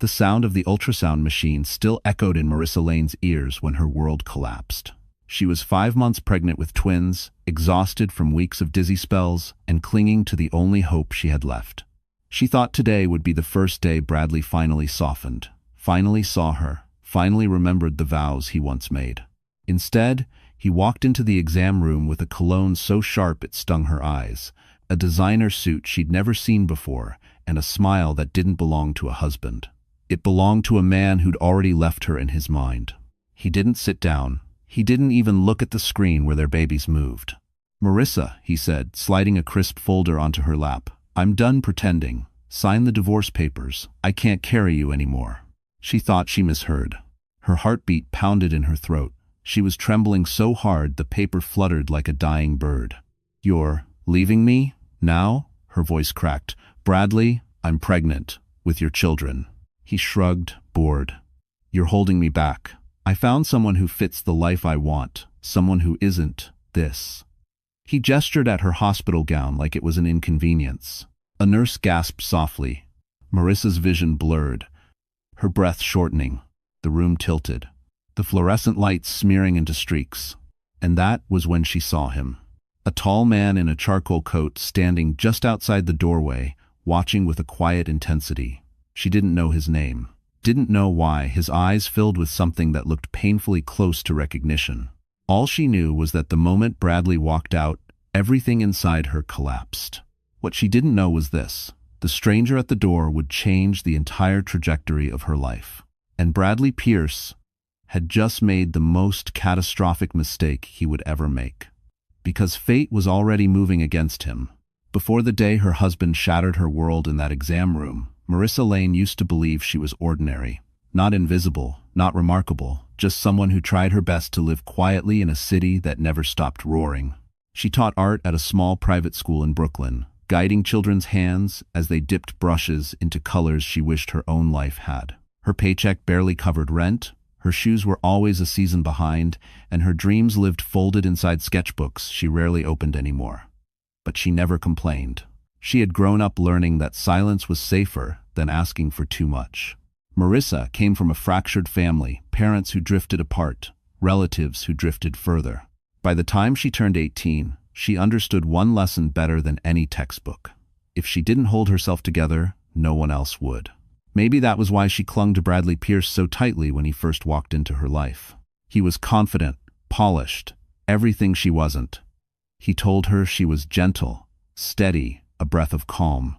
The sound of the ultrasound machine still echoed in Marissa Lane's ears when her world collapsed. She was 5 months pregnant with twins, exhausted from weeks of dizzy spells, and clinging to the only hope she had left. She thought today would be the first day Bradley finally softened, finally saw her, finally remembered the vows he once made. Instead, he walked into the exam room with a cologne so sharp it stung her eyes, a designer suit she'd never seen before, and a smile that didn't belong to a husband. It belonged to a man who'd already left her in his mind. He didn't sit down. He didn't even look at the screen where their babies moved. "Marissa," he said, sliding a crisp folder onto her lap, "I'm done pretending. Sign the divorce papers. I can't carry you anymore." She thought she misheard. Her heartbeat pounded in her throat. She was trembling so hard the paper fluttered like a dying bird. "You're leaving me? Now?" Her voice cracked. "Bradley, I'm pregnant. With your children." He shrugged, bored. "You're holding me back. I found someone who fits the life I want, someone who isn't this." He gestured at her hospital gown like it was an inconvenience. A nurse gasped softly. Marissa's vision blurred, her breath shortening. The room tilted, the fluorescent lights smearing into streaks. And that was when she saw him. A tall man in a charcoal coat standing just outside the doorway, watching with a quiet intensity. She didn't know his name. Didn't know why his eyes filled with something that looked painfully close to recognition. All she knew was that the moment Bradley walked out, everything inside her collapsed. What she didn't know was this: the stranger at the door would change the entire trajectory of her life. And Bradley Pierce had just made the most catastrophic mistake he would ever make. Because fate was already moving against him. Before the day her husband shattered her world in that exam room, Marissa Lane used to believe she was ordinary, not invisible, not remarkable, just someone who tried her best to live quietly in a city that never stopped roaring. She taught art at a small private school in Brooklyn, guiding children's hands as they dipped brushes into colors she wished her own life had. Her paycheck barely covered rent, her shoes were always a season behind, and her dreams lived folded inside sketchbooks she rarely opened anymore. But she never complained. She had grown up learning that silence was safer than asking for too much. Marissa came from a fractured family, parents who drifted apart, relatives who drifted further. By the time she turned 18, she understood one lesson better than any textbook. If she didn't hold herself together, no one else would. Maybe that was why she clung to Bradley Pierce so tightly when he first walked into her life. He was confident, polished, everything she wasn't. He told her she was gentle, steady, a breath of calm.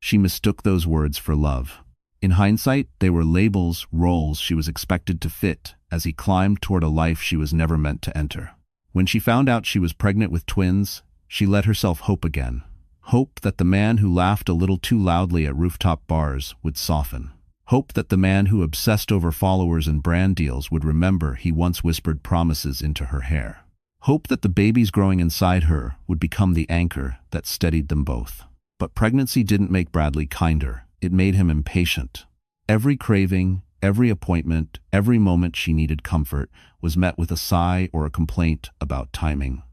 She mistook those words for love. In hindsight, they were labels, roles she was expected to fit as he climbed toward a life she was never meant to enter. When she found out she was pregnant with twins, she let herself hope again. Hope that the man who laughed a little too loudly at rooftop bars would soften. Hope that the man who obsessed over followers and brand deals would remember he once whispered promises into her hair. Hope that the babies growing inside her would become the anchor that steadied them both. But pregnancy didn't make Bradley kinder. It made him impatient. Every craving, every appointment, every moment she needed comfort was met with a sigh or a complaint about timing.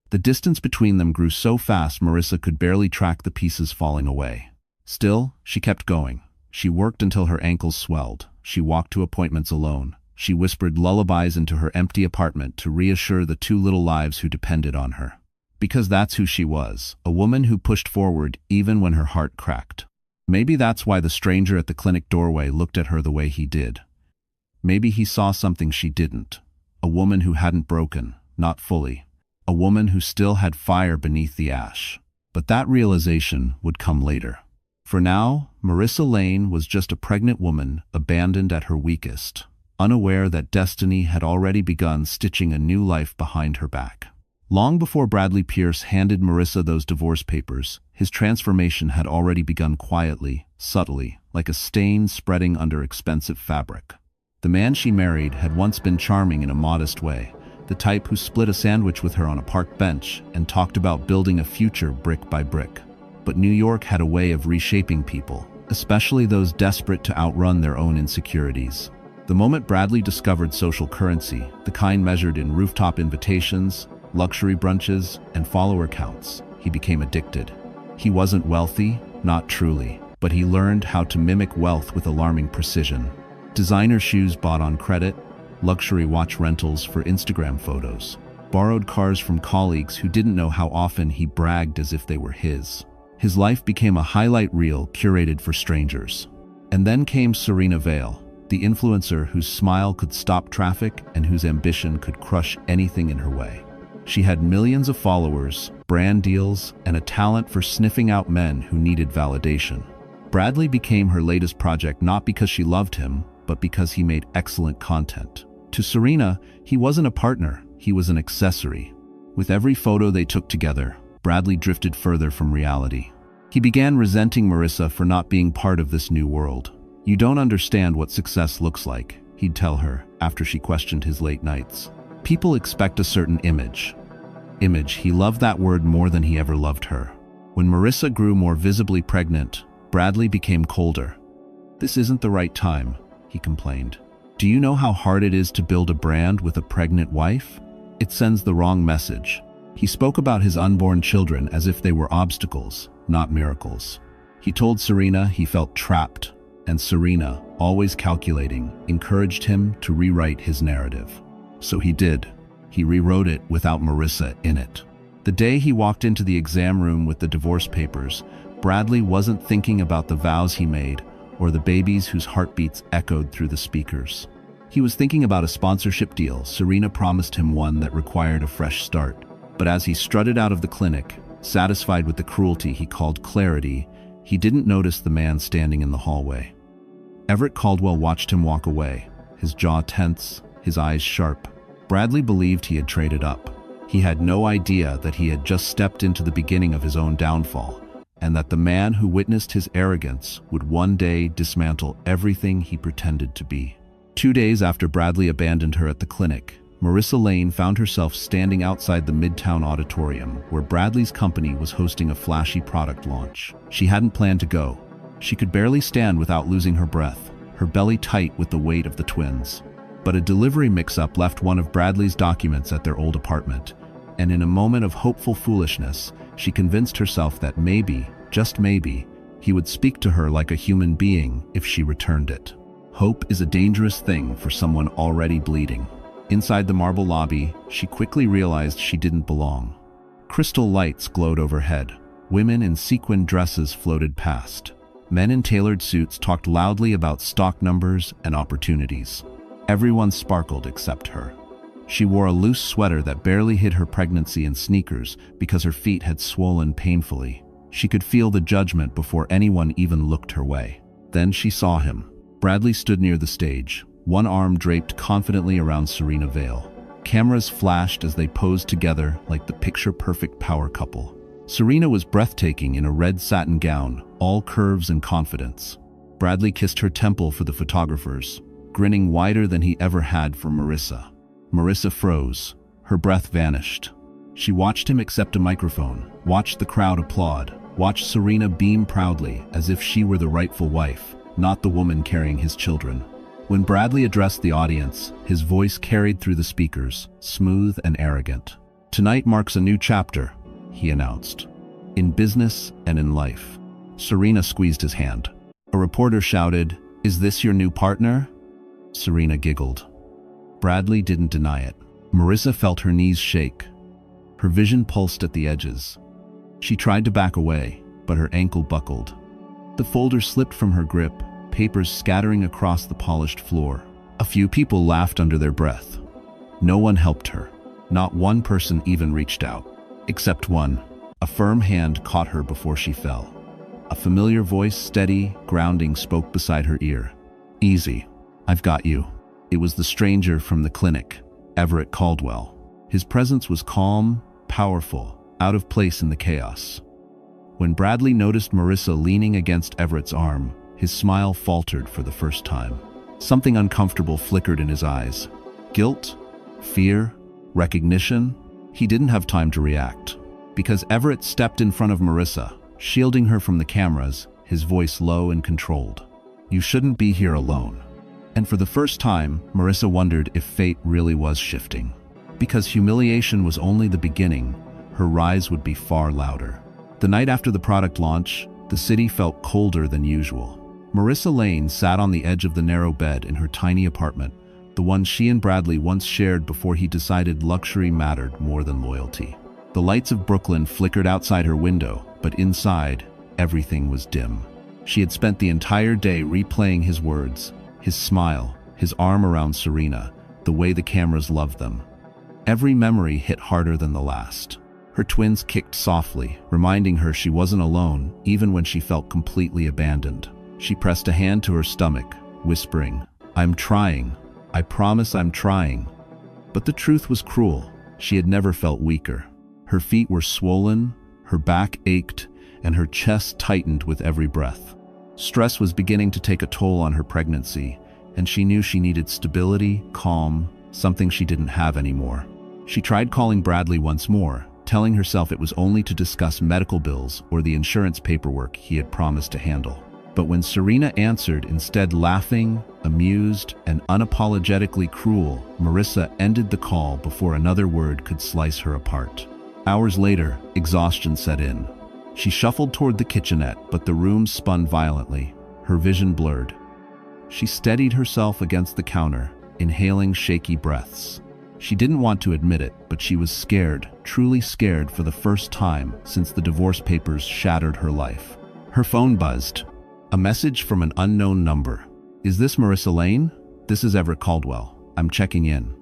The distance between them grew so fast Marissa could barely track the pieces falling away. Still, she kept going. She worked until her ankles swelled. She walked to appointments alone. She whispered lullabies into her empty apartment to reassure the two little lives who depended on her. Because that's who she was, a woman who pushed forward even when her heart cracked. Maybe that's why the stranger at the clinic doorway looked at her the way he did. Maybe he saw something she didn't. A woman who hadn't broken, not fully. A woman who still had fire beneath the ash. But that realization would come later. For now, Marissa Lane was just a pregnant woman abandoned at her weakest, unaware that destiny had already begun stitching a new life behind her back. Long before Bradley Pierce handed Marissa those divorce papers, his transformation had already begun quietly, subtly, like a stain spreading under expensive fabric. The man she married had once been charming in a modest way, the type who split a sandwich with her on a park bench and talked about building a future brick by brick. But New York had a way of reshaping people, especially those desperate to outrun their own insecurities. The moment Bradley discovered social currency, the kind measured in rooftop invitations, luxury brunches, and follower counts, he became addicted. He wasn't wealthy, not truly, but he learned how to mimic wealth with alarming precision. Designer shoes bought on credit, luxury watch rentals for Instagram photos, borrowed cars from colleagues who didn't know how often he bragged as if they were his. His life became a highlight reel curated for strangers. And then came Serena Vale, the influencer whose smile could stop traffic and whose ambition could crush anything in her way. She had millions of followers, brand deals, and a talent for sniffing out men who needed validation. Bradley became her latest project not because she loved him, but because he made excellent content. To Serena, he wasn't a partner, he was an accessory. With every photo they took together, Bradley drifted further from reality. He began resenting Marissa for not being part of this new world. "You don't understand what success looks like," he'd tell her after she questioned his late nights. "People expect a certain image." He loved that word more than he ever loved her. When Marissa grew more visibly pregnant, Bradley became colder. "This isn't the right time," he complained. "Do you know how hard it is to build a brand with a pregnant wife? It sends the wrong message." He spoke about his unborn children as if they were obstacles, not miracles. He told Serena he felt trapped, and Serena, always calculating, encouraged him to rewrite his narrative. So he did. He rewrote it without Marissa in it. The day he walked into the exam room with the divorce papers, Bradley wasn't thinking about the vows he made or the babies whose heartbeats echoed through the speakers. He was thinking about a sponsorship deal. Serena promised him one that required a fresh start. But as he strutted out of the clinic, satisfied with the cruelty he called clarity, he didn't notice the man standing in the hallway. Everett Caldwell watched him walk away, his jaw tense, his eyes sharp. Bradley believed he had traded up. He had no idea that he had just stepped into the beginning of his own downfall, and that the man who witnessed his arrogance would one day dismantle everything he pretended to be. 2 days after Bradley abandoned her at the clinic, Marissa Lane found herself standing outside the Midtown Auditorium where Bradley's company was hosting a flashy product launch. She hadn't planned to go. She could barely stand without losing her breath, her belly tight with the weight of the twins. But a delivery mix-up left one of Bradley's documents at their old apartment, and in a moment of hopeful foolishness, she convinced herself that maybe, just maybe, he would speak to her like a human being if she returned it. Hope is a dangerous thing for someone already bleeding. Inside the marble lobby, she quickly realized she didn't belong. Crystal lights glowed overhead. Women in sequin dresses floated past. Men in tailored suits talked loudly about stock numbers and opportunities. Everyone sparkled except her. She wore a loose sweater that barely hid her pregnancy and sneakers because her feet had swollen painfully. She could feel the judgment before anyone even looked her way. Then she saw him. Bradley stood near the stage, one arm draped confidently around Serena Vale. Cameras flashed as they posed together like the picture-perfect power couple. Serena was breathtaking in a red satin gown, all curves and confidence. Bradley kissed her temple for the photographers, grinning wider than he ever had for Marissa. Marissa froze. Her breath vanished. She watched him accept a microphone, watched the crowd applaud, watched Serena beam proudly as if she were the rightful wife, not the woman carrying his children. When Bradley addressed the audience, his voice carried through the speakers, smooth and arrogant. "Tonight marks a new chapter," he announced. "In business and in life." Serena squeezed his hand. A reporter shouted, "Is this your new partner?" Serena giggled. Bradley didn't deny it. Marissa felt her knees shake. Her vision pulsed at the edges. She tried to back away, but her ankle buckled. The folder slipped from her grip, papers scattering across the polished floor. A few people laughed under their breath. No one helped her. Not one person even reached out. Except one. A firm hand caught her before she fell. A familiar voice, steady, grounding, spoke beside her ear. "Easy. I've got you." It was the stranger from the clinic, Everett Caldwell. His presence was calm, powerful, out of place in the chaos. When Bradley noticed Marissa leaning against Everett's arm, his smile faltered for the first time. Something uncomfortable flickered in his eyes. Guilt? Fear? Recognition? He didn't have time to react. Because Everett stepped in front of Marissa, shielding her from the cameras, his voice low and controlled. "You shouldn't be here alone." And for the first time, Marissa wondered if fate really was shifting. Because humiliation was only the beginning, her rise would be far louder. The night after the product launch, The city felt colder than usual. Marissa Lane sat on the edge of the narrow bed in her tiny apartment, the one she and Bradley once shared before he decided luxury mattered more than loyalty. The lights of Brooklyn flickered outside her window, but inside, everything was dim. She had spent the entire day replaying his words, his smile, his arm around Serena, the way the cameras loved them. Every memory hit harder than the last. Her twins kicked softly, reminding her she wasn't alone, even when she felt completely abandoned. She pressed a hand to her stomach, whispering, "I'm trying. I promise I'm trying." But the truth was cruel. She had never felt weaker. Her feet were swollen, her back ached, and her chest tightened with every breath. Stress was beginning to take a toll on her pregnancy, and she knew she needed stability, calm, something she didn't have anymore. She tried calling Bradley once more, telling herself it was only to discuss medical bills or the insurance paperwork he had promised to handle. But when Serena answered, instead laughing, amused, and unapologetically cruel, Marissa ended the call before another word could slice her apart. Hours later, exhaustion set in. She shuffled toward the kitchenette, but the room spun violently, her vision blurred. She steadied herself against the counter, inhaling shaky breaths. She didn't want to admit it, but she was scared, truly scared for the first time since the divorce papers shattered her life. Her phone buzzed. A message from an unknown number. "Is this Marissa Lane? This is Everett Caldwell. I'm checking in.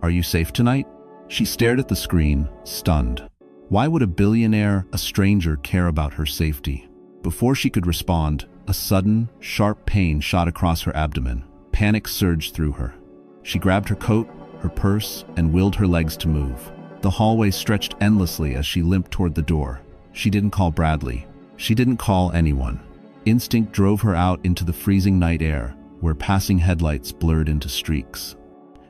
Are you safe tonight?" She stared at the screen, stunned. Why would a billionaire, a stranger, care about her safety? Before she could respond, a sudden, sharp pain shot across her abdomen. Panic surged through her. She grabbed her coat, her purse, and willed her legs to move. The hallway stretched endlessly as she limped toward the door. She didn't call Bradley. She didn't call anyone. Instinct drove her out into the freezing night air, where passing headlights blurred into streaks.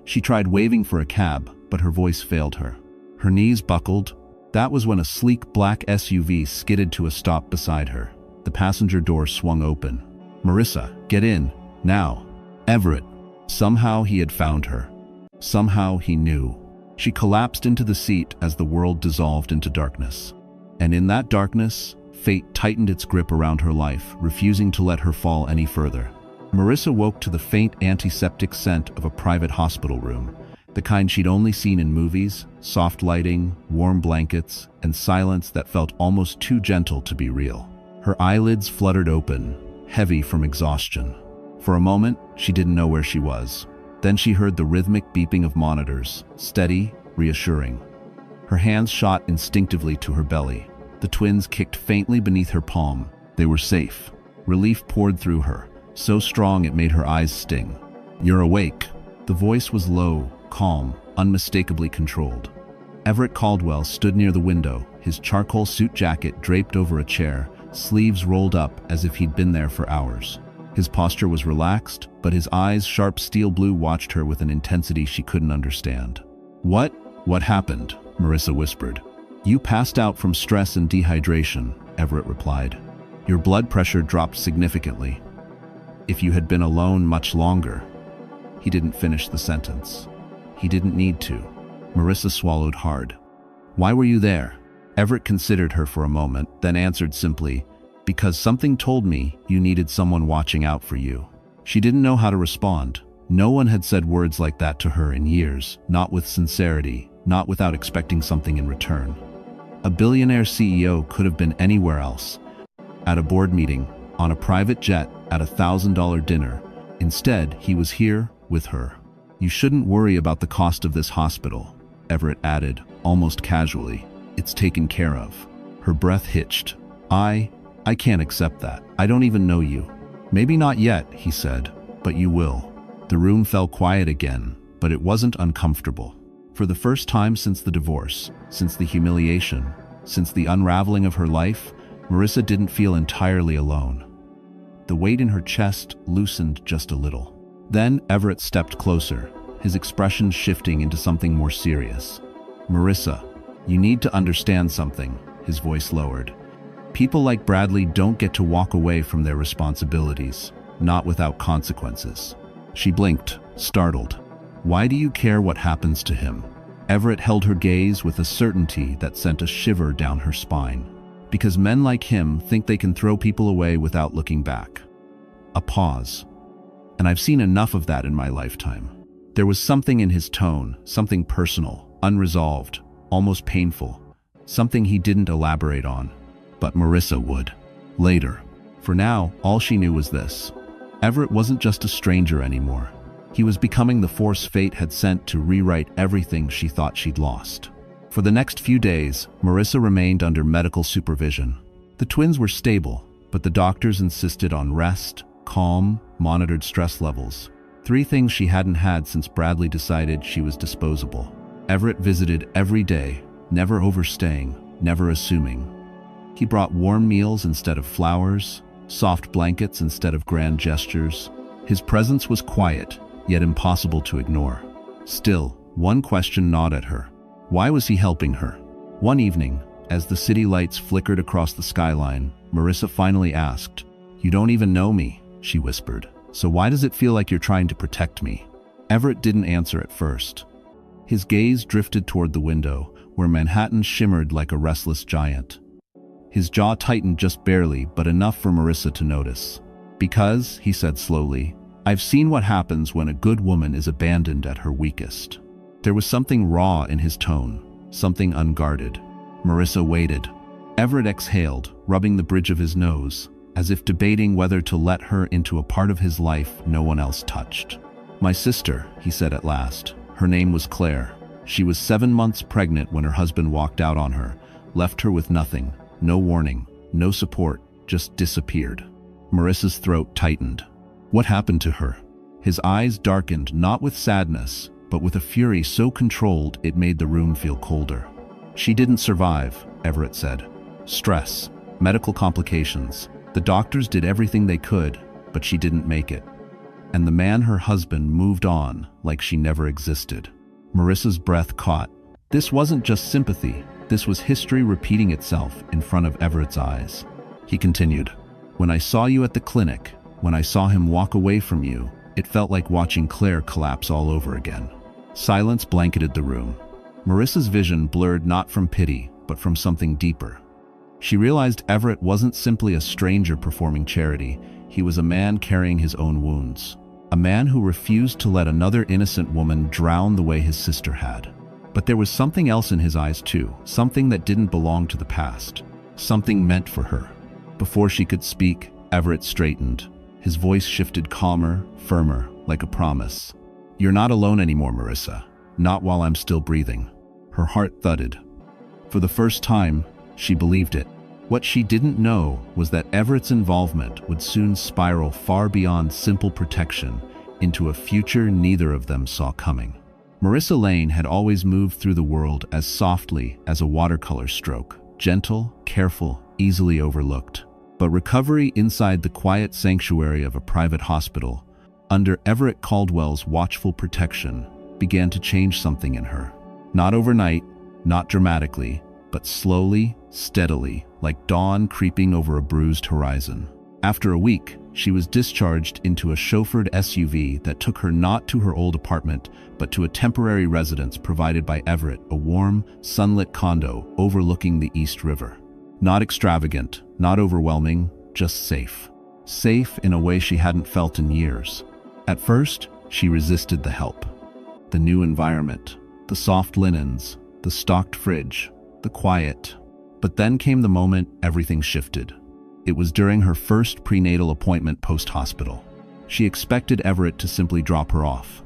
She tried waving for a cab, but her voice failed her. Her knees buckled. That was when a sleek black SUV skidded to a stop beside her. The passenger door swung open. "Marissa, get in, now." Everett. Somehow he had found her. Somehow he knew. She collapsed into the seat as the world dissolved into darkness. And in that darkness, fate tightened its grip around her life, refusing to let her fall any further. Marissa woke to the faint antiseptic scent of a private hospital room, the kind she'd only seen in movies, soft lighting, warm blankets, and silence that felt almost too gentle to be real. Her eyelids fluttered open, heavy from exhaustion. For a moment, she didn't know where she was. Then she heard the rhythmic beeping of monitors, steady, reassuring. Her hands shot instinctively to her belly. The twins kicked faintly beneath her palm. They were safe. Relief poured through her, so strong it made her eyes sting. "You're awake." The voice was low, calm, unmistakably controlled. Everett Caldwell stood near the window, his charcoal suit jacket draped over a chair, sleeves rolled up as if he'd been there for hours. His posture was relaxed, but his eyes, sharp steel blue, watched her with an intensity she couldn't understand. What happened?" Marissa whispered. "You passed out from stress and dehydration," Everett replied. "Your blood pressure dropped significantly. If you had been alone much longer." He didn't finish the sentence. He didn't need to. Marissa swallowed hard. "Why were you there?" Everett considered her for a moment, then answered simply, "Because something told me you needed someone watching out for you." She didn't know how to respond. No one had said words like that to her in years, not with sincerity, not without expecting something in return. A billionaire CEO could have been anywhere else. At a board meeting, on a private jet, at a $1,000 dinner. Instead, he was here with her. "You shouldn't worry about the cost of this hospital," Everett added, almost casually. "It's taken care of." Her breath hitched. I can't accept that. I don't even know you." "Maybe not yet," he said, "but you will." The room fell quiet again, but it wasn't uncomfortable. For the first time since the divorce, since the humiliation, since the unraveling of her life, Marissa didn't feel entirely alone. The weight in her chest loosened just a little. Then Everett stepped closer, his expression shifting into something more serious. "Marissa, you need to understand something," his voice lowered. "People like Bradley don't get to walk away from their responsibilities, not without consequences." She blinked, startled. "Why do you care what happens to him?" Everett held her gaze with a certainty that sent a shiver down her spine. Because men like him think they can throw people away without looking back. A pause. And I've seen enough of that in my lifetime. There was something in his tone, something personal, unresolved, almost painful, something he didn't elaborate on. But Marissa would. Later. For now, all she knew was this. Everett wasn't just a stranger anymore. He was becoming the force fate had sent to rewrite everything she thought she'd lost. For the next few days, Marissa remained under medical supervision. The twins were stable, but the doctors insisted on rest, calm, monitored stress levels. 3 things she hadn't had since Bradley decided she was disposable. Everett visited every day, never overstaying, never assuming. He brought warm meals instead of flowers, soft blankets instead of grand gestures. His presence was quiet, yet impossible to ignore. Still, one question gnawed at her. Why was he helping her? One evening, as the city lights flickered across the skyline, Marissa finally asked, "You don't even know me," she whispered. "So why does it feel like you're trying to protect me?" Everett didn't answer at first. His gaze drifted toward the window, where Manhattan shimmered like a restless giant. His jaw tightened just barely, but enough for Marissa to notice. "Because," he said slowly, "I've seen what happens when a good woman is abandoned at her weakest." There was something raw in his tone, something unguarded. Marissa waited. Everett exhaled, rubbing the bridge of his nose, as if debating whether to let her into a part of his life no one else touched. "My sister," he said at last. Her name was Claire. She was 7 months pregnant when her husband walked out on her, left her with nothing, no warning, no support, just disappeared. Marissa's throat tightened. What happened to her? His eyes darkened, not with sadness, but with a fury so controlled it made the room feel colder. "She didn't survive," Everett said. "Stress, medical complications. The doctors did everything they could, but she didn't make it. And the man, her husband, moved on like she never existed." Marissa's breath caught. This wasn't just sympathy. This was history repeating itself in front of Everett's eyes. He continued, "When I saw you at the clinic, when I saw him walk away from you, it felt like watching Claire collapse all over again." Silence blanketed the room. Marissa's vision blurred not from pity, but from something deeper. She realized Everett wasn't simply a stranger performing charity. He was a man carrying his own wounds. A man who refused to let another innocent woman drown the way his sister had. But there was something else in his eyes too, something that didn't belong to the past, something meant for her. Before she could speak, Everett straightened. His voice shifted calmer, firmer, like a promise. "You're not alone anymore, Marissa. Not while I'm still breathing." Her heart thudded. For the first time, she believed it. What she didn't know was that Everett's involvement would soon spiral far beyond simple protection into a future neither of them saw coming. Marissa Lane had always moved through the world as softly as a watercolor stroke, gentle, careful, easily overlooked. But recovery inside the quiet sanctuary of a private hospital, under Everett Caldwell's watchful protection, began to change something in her. Not overnight, not dramatically, but slowly, steadily, like dawn creeping over a bruised horizon. After a week, she was discharged into a chauffeured SUV that took her not to her old apartment, but to a temporary residence provided by Everett, a warm, sunlit condo overlooking the East River. Not extravagant, not overwhelming, just safe. Safe in a way she hadn't felt in years. At first, she resisted the help. The new environment, the soft linens, the stocked fridge, the quiet. But then came the moment everything shifted. It was during her first prenatal appointment post-hospital. She expected Everett to simply drop her off.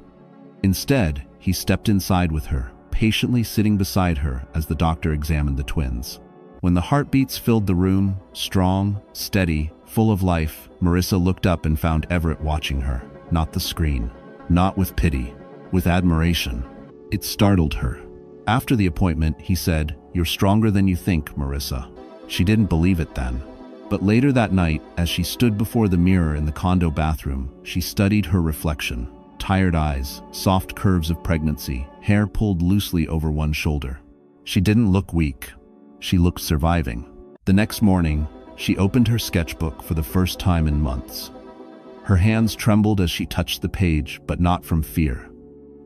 Instead, he stepped inside with her, patiently sitting beside her as the doctor examined the twins. When the heartbeats filled the room, strong, steady, full of life, Marissa looked up and found Everett watching her, not the screen, not with pity, with admiration. It startled her. After the appointment, he said, "You're stronger than you think, Marissa." She didn't believe it then. But later that night, as she stood before the mirror in the condo bathroom, she studied her reflection. Tired eyes, soft curves of pregnancy, hair pulled loosely over one shoulder. She didn't look weak. She looked surviving. The next morning, she opened her sketchbook for the first time in months. Her hands trembled as she touched the page, but not from fear.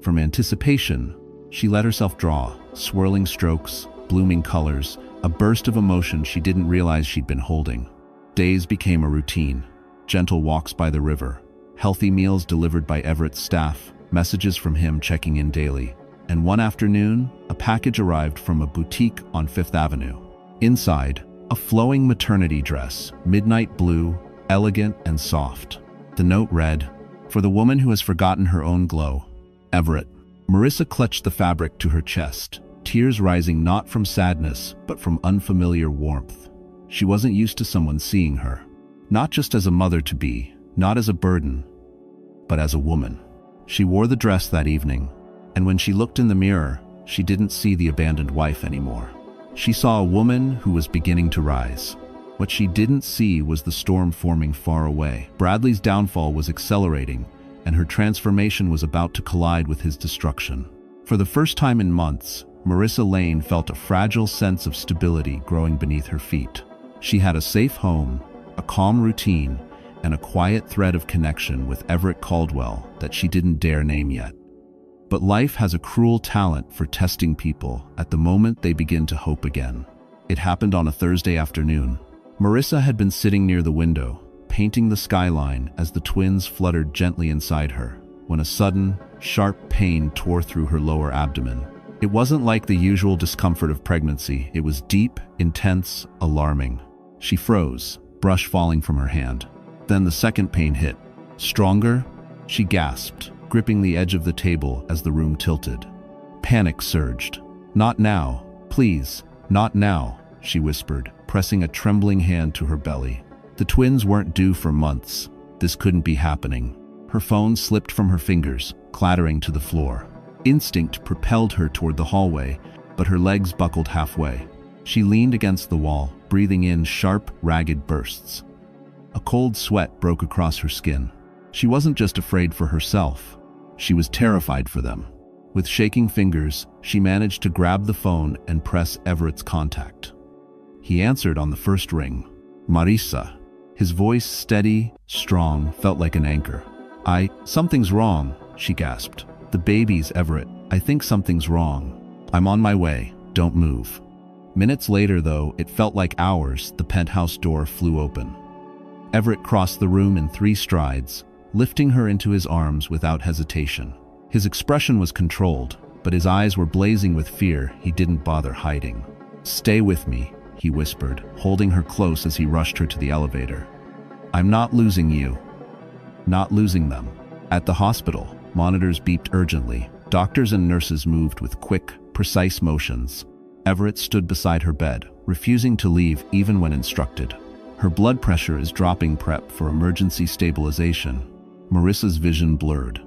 From anticipation, she let herself draw, swirling strokes, blooming colors, a burst of emotion she didn't realize she'd been holding. Days became a routine. Gentle walks by the river, healthy meals delivered by Everett's staff, messages from him checking in daily. And one afternoon, a package arrived from a boutique on Fifth Avenue. Inside, a flowing maternity dress, midnight blue, elegant and soft. The note read, "For the woman who has forgotten her own glow, Everett." Marissa clutched the fabric to her chest, tears rising not from sadness, but from unfamiliar warmth. She wasn't used to someone seeing her, not just as a mother-to-be, not as a burden, but as a woman. She wore the dress that evening, and when she looked in the mirror, she didn't see the abandoned wife anymore. She saw a woman who was beginning to rise. What she didn't see was the storm forming far away. Bradley's downfall was accelerating, and her transformation was about to collide with his destruction. For the first time in months, Marissa Lane felt a fragile sense of stability growing beneath her feet. She had a safe home, a calm routine, and a quiet thread of connection with Everett Caldwell that she didn't dare name yet. But life has a cruel talent for testing people at the moment they begin to hope again. It happened on a Thursday afternoon. Marissa had been sitting near the window, painting the skyline as the twins fluttered gently inside her, when a sudden, sharp pain tore through her lower abdomen. It wasn't like the usual discomfort of pregnancy. It was deep, intense, alarming. She froze, brush falling from her hand. Then the second pain hit. Stronger? She gasped, gripping the edge of the table as the room tilted. Panic surged. "Not now, please, not now," she whispered, pressing a trembling hand to her belly. The twins weren't due for months. This couldn't be happening. Her phone slipped from her fingers, clattering to the floor. Instinct propelled her toward the hallway, but her legs buckled halfway. She leaned against the wall, breathing in sharp, ragged bursts. A cold sweat broke across her skin. She wasn't just afraid for herself. She was terrified for them. With shaking fingers, she managed to grab the phone and press Everett's contact. He answered on the first ring. "Marissa." His voice, steady, strong, felt like an anchor. Something's wrong," she gasped. "The baby's, Everett. I think something's wrong. I'm on my way. Don't move." Minutes later, though, it felt like hours, the penthouse door flew open. Everett crossed the room in 3 strides, lifting her into his arms without hesitation. His expression was controlled, but his eyes were blazing with fear he didn't bother hiding. "Stay with me," he whispered, holding her close as he rushed her to the elevator. "I'm not losing you. Not losing them." At the hospital, monitors beeped urgently. Doctors and nurses moved with quick, precise motions. Everett stood beside her bed, refusing to leave even when instructed. Her blood pressure is dropping, prep for emergency stabilization. Marissa's vision blurred.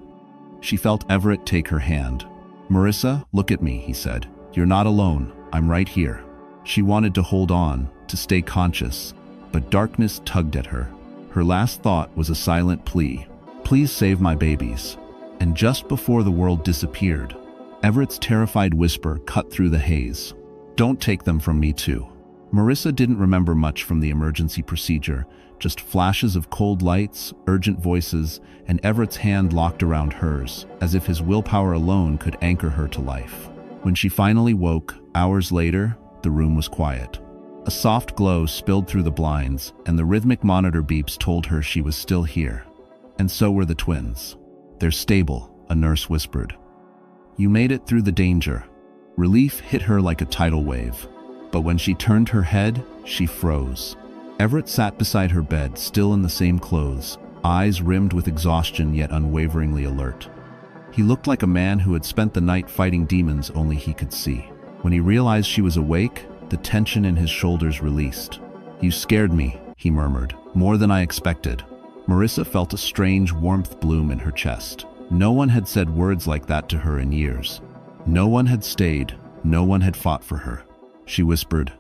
She felt Everett take her hand. "Marissa, look at me," he said. "You're not alone. I'm right here." She wanted to hold on, to stay conscious, but darkness tugged at her. Her last thought was a silent plea. "Please save my babies." And just before the world disappeared, Everett's terrified whisper cut through the haze. "Don't take them from me too." Marissa didn't remember much from the emergency procedure, just flashes of cold lights, urgent voices, and Everett's hand locked around hers, as if his willpower alone could anchor her to life. When she finally woke, hours later, the room was quiet. A soft glow spilled through the blinds, and the rhythmic monitor beeps told her she was still here. And so were the twins. "They're stable," a nurse whispered. "You made it through the danger." Relief hit her like a tidal wave. But when she turned her head, she froze. Everett sat beside her bed, still in the same clothes, eyes rimmed with exhaustion yet unwaveringly alert. He looked like a man who had spent the night fighting demons only he could see. When he realized she was awake, the tension in his shoulders released. "You scared me," he murmured, "more than I expected." Marissa felt a strange warmth bloom in her chest. No one had said words like that to her in years. No one had stayed, no one had fought for her. She whispered,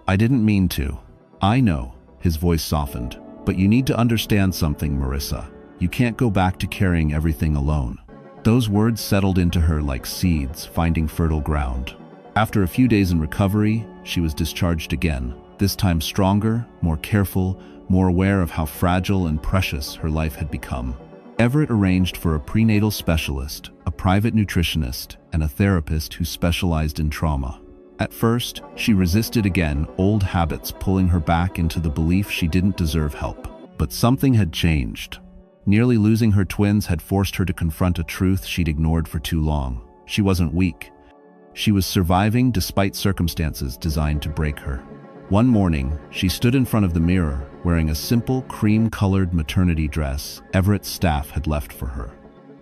"I didn't mean to." "I know," his voice softened, "but you need to understand something, Marissa. You can't go back to carrying everything alone." Those words settled into her like seeds finding fertile ground. After a few days in recovery, she was discharged again, this time stronger, more careful, more aware of how fragile and precious her life had become. Everett arranged for a prenatal specialist, a private nutritionist, and a therapist who specialized in trauma. At first, she resisted again, old habits pulling her back into the belief she didn't deserve help. But something had changed. Nearly losing her twins had forced her to confront a truth she'd ignored for too long. She wasn't weak. She was surviving despite circumstances designed to break her. One morning, she stood in front of the mirror, wearing a simple, cream-colored maternity dress Everett's staff had left for her.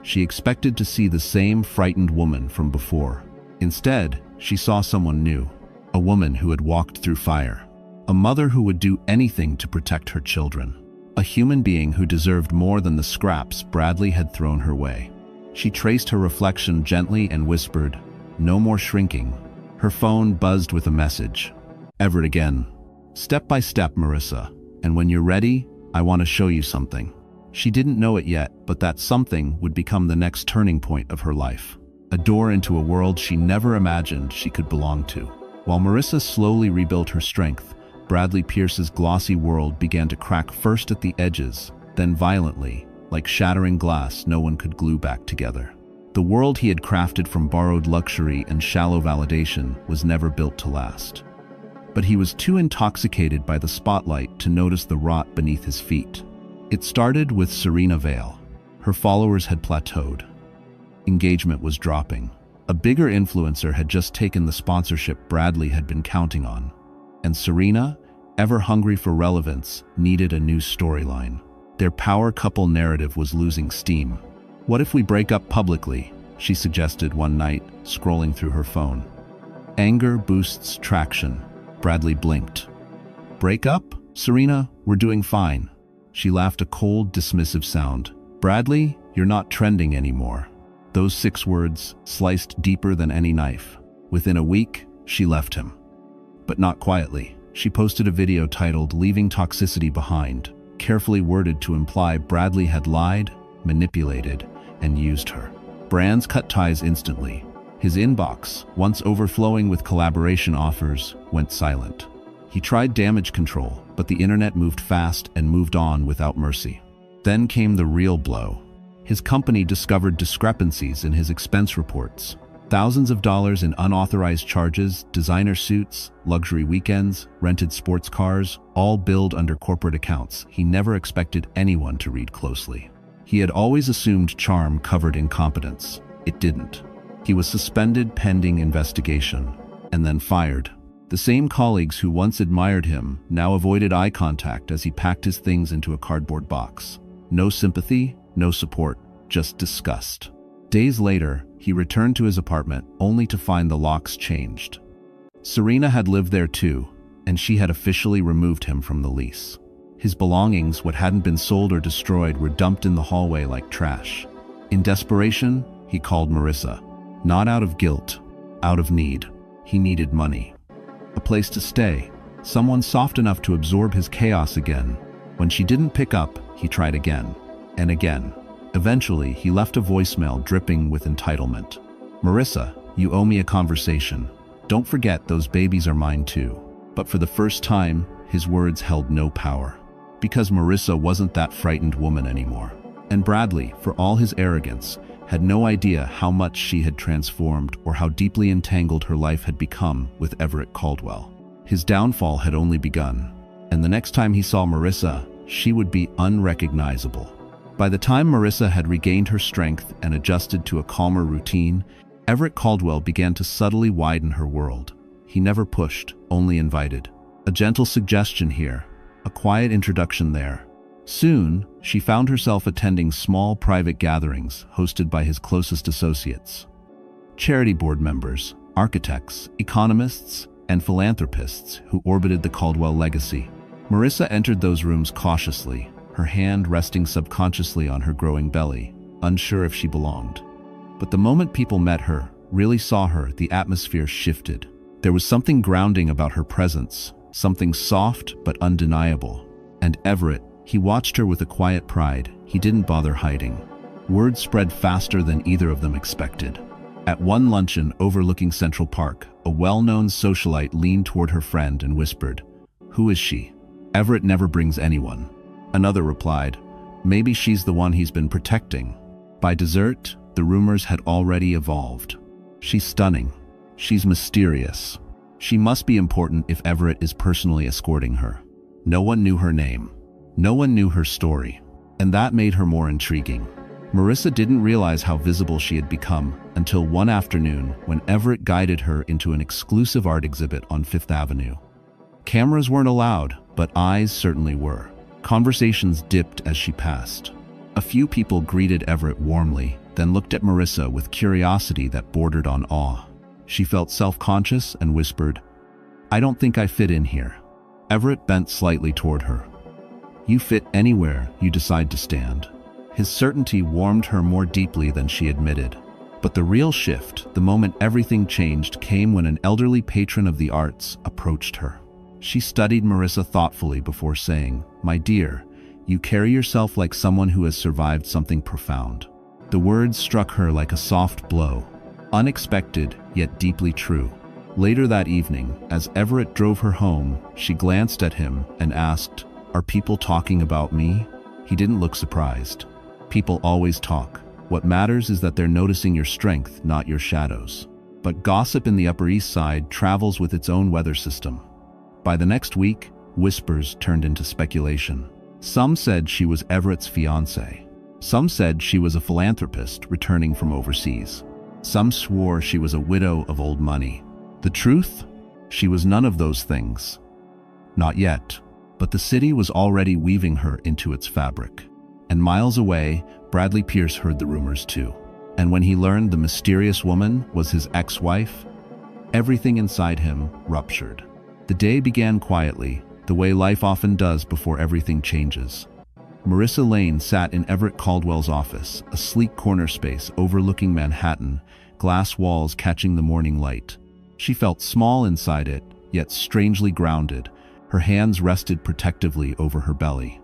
She expected to see the same frightened woman from before. Instead, she saw someone new, a woman who had walked through fire, a mother who would do anything to protect her children, a human being who deserved more than the scraps Bradley had thrown her way. She traced her reflection gently and whispered, "No more shrinking." Her phone buzzed with a message. "Everett again. Step by step, Marissa. And when you're ready, I want to show you something." She didn't know it yet, but that something would become the next turning point of her life. A door into a world she never imagined she could belong to. While Marissa slowly rebuilt her strength, Bradley Pierce's glossy world began to crack first at the edges, then violently, like shattering glass no one could glue back together. The world he had crafted from borrowed luxury and shallow validation was never built to last. But he was too intoxicated by the spotlight to notice the rot beneath his feet. It started with Serena Vale. Her followers had plateaued. Engagement was dropping. A bigger influencer had just taken the sponsorship Bradley had been counting on. And Serena, ever hungry for relevance, needed a new storyline. Their power couple narrative was losing steam. "What if we break up publicly?" she suggested one night, scrolling through her phone. Anger boosts traction. Bradley blinked. "Break up? Serena, we're doing fine." She laughed a cold, dismissive sound. "Bradley, you're not trending anymore." Those 6 words sliced deeper than any knife. Within a week, she left him. But not quietly. She posted a video titled "Leaving Toxicity Behind," carefully worded to imply Bradley had lied, manipulated, and used her. Brands cut ties instantly. His inbox, once overflowing with collaboration offers, went silent. He tried damage control, but the internet moved fast and moved on without mercy. Then came the real blow. His company discovered discrepancies in his expense reports. Thousands of dollars in unauthorized charges, designer suits, luxury weekends, rented sports cars, all billed under corporate accounts he never expected anyone to read closely. He had always assumed charm covered incompetence. It didn't. He was suspended pending investigation, and then fired. The same colleagues who once admired him now avoided eye contact as he packed his things into a cardboard box. No sympathy, no support, just disgust. Days later, he returned to his apartment only to find the locks changed. Serena had lived there too, and she had officially removed him from the lease. His belongings, what hadn't been sold or destroyed, were dumped in the hallway like trash. In desperation, he called Marissa. Not out of guilt, out of need. He needed money. A place to stay, someone soft enough to absorb his chaos again. When she didn't pick up, he tried again, and again. Eventually, he left a voicemail dripping with entitlement. "Marissa, you owe me a conversation. Don't forget those babies are mine too." But for the first time, his words held no power. Because Marissa wasn't that frightened woman anymore. And Bradley, for all his arrogance, had no idea how much she had transformed or how deeply entangled her life had become with Everett Caldwell. His downfall had only begun, and the next time he saw Marissa, she would be unrecognizable. By the time Marissa had regained her strength and adjusted to a calmer routine, Everett Caldwell began to subtly widen her world. He never pushed, only invited. A gentle suggestion here, a quiet introduction there. Soon, she found herself attending small private gatherings hosted by his closest associates. Charity board members, architects, economists, and philanthropists who orbited the Caldwell legacy. Marissa entered those rooms cautiously, her hand resting subconsciously on her growing belly, unsure if she belonged. But the moment people met her, really saw her, the atmosphere shifted. There was something grounding about her presence, something soft but undeniable. And Everett, he watched her with a quiet pride he didn't bother hiding. Word spread faster than either of them expected. At one luncheon overlooking Central Park, a well-known socialite leaned toward her friend and whispered, "Who is she? Everett never brings anyone." Another replied, "Maybe she's the one he's been protecting." By dessert, the rumors had already evolved. "She's stunning. She's mysterious. She must be important if Everett is personally escorting her. No one knew her name. No one knew her story. And that made her more intriguing. Marissa didn't realize how visible she had become until one afternoon when Everett guided her into an exclusive art exhibit on Fifth Avenue. Cameras weren't allowed, but eyes certainly were. Conversations dipped as she passed. A few people greeted Everett warmly, then looked at Marissa with curiosity that bordered on awe. She felt self-conscious and whispered, "I don't think I fit in here." Everett bent slightly toward her. "You fit anywhere you decide to stand." His certainty warmed her more deeply than she admitted. But the real shift, the moment everything changed, came when an elderly patron of the arts approached her. She studied Marissa thoughtfully before saying, "My dear, you carry yourself like someone who has survived something profound." The words struck her like a soft blow, unexpected yet deeply true. Later that evening, as Everett drove her home, she glanced at him and asked, "Are people talking about me?" He didn't look surprised. People always talk. What matters is that they're noticing your strength, not your shadows. But gossip in the Upper East Side travels with its own weather system. By the next week, whispers turned into speculation. Some said she was Everett's fiancée. Some said she was a philanthropist returning from overseas. Some swore she was a widow of old money. The truth? She was none of those things. Not yet. But the city was already weaving her into its fabric. And miles away, Bradley Pierce heard the rumors too. And when he learned the mysterious woman was his ex-wife, everything inside him ruptured. The day began quietly, the way life often does before everything changes. Marissa Lane sat in Everett Caldwell's office, a sleek corner space overlooking Manhattan, glass walls catching the morning light. She felt small inside it, yet strangely grounded. Her hands rested protectively over her belly.